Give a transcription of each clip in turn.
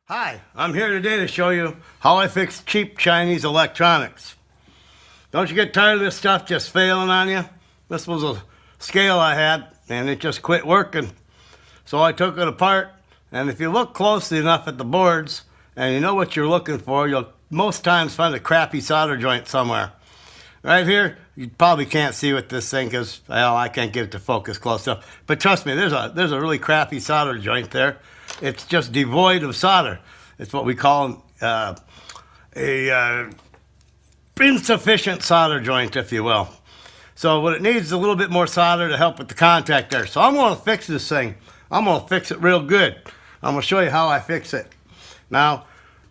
Hi, I'm here today to show you how I fix cheap Chinese electronics. Don't you get tired of this stuff just failing on you? This was a scale I had and it just quit working. So I took it apart, and if you look closely enough at the boards and you know what you're looking for, you'll most times find a crappy solder joint somewhere. Right here, you probably can't see with this thing because, well, I can't get it to focus close enough. But trust me, there's a really crappy solder joint there. It's just devoid of solder. It's what we call a insufficient solder joint, if you will. So what it needs is a little bit more solder to help with the contact there. So I'm going to fix this thing. I'm going to fix it real good. I'm going to show you how I fix it. Now,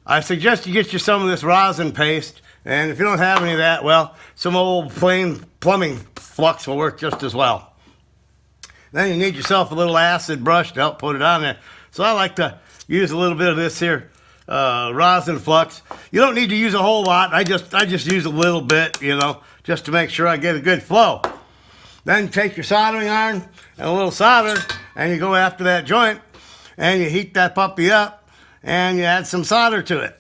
I suggest you get you some of this rosin paste. And if you don't have any of that, well, some old plain plumbing flux will work just as well. Then you need yourself a little acid brush to help put it on there. So I like to use a little bit of this here rosin flux. You don't need to use a whole lot. I just use a little bit, you know, just to make sure I get a good flow. Then you take your soldering iron and a little solder, and you go after that joint, and you heat that puppy up, and you add some solder to it.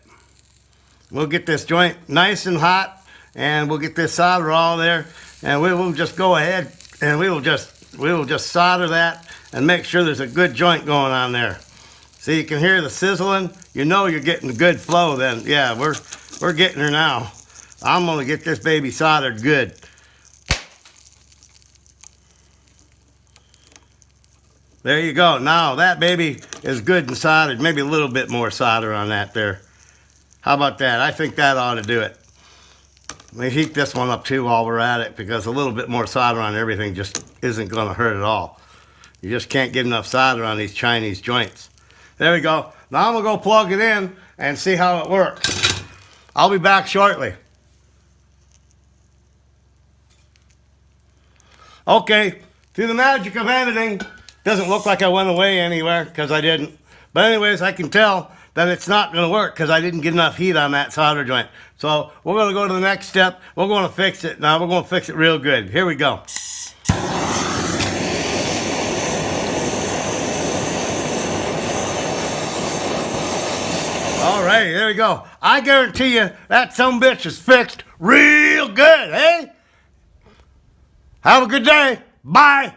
We'll get this joint nice and hot, and we'll get this solder all there, and we will just go ahead and we will just solder that and make sure there's a good joint going on there. So you can hear the sizzling. You know you're getting a good flow then. Yeah, we're getting her now. I'm gonna get this baby soldered good. There you go. Now that baby is good and soldered. Maybe a little bit more solder on that there. How about that? I think that ought to do it. Let me heat this one up too while we're at it, because a little bit more solder on everything just isn't going to hurt at all. You just can't get enough solder on these Chinese joints. There we go. Now I'm going to go plug it in and see how it works. I'll be back shortly. Okay, through the magic of editing, doesn't look like I went away anywhere because I didn't. But anyways, I can tell that it's not going to work because I didn't get enough heat on that solder joint. So we're going to go to the next step. We're going to fix it. Now we're going to fix it real good. Here we go. All right, there we go. I guarantee you that sumbitch is fixed real good, eh? Have a good day. Bye.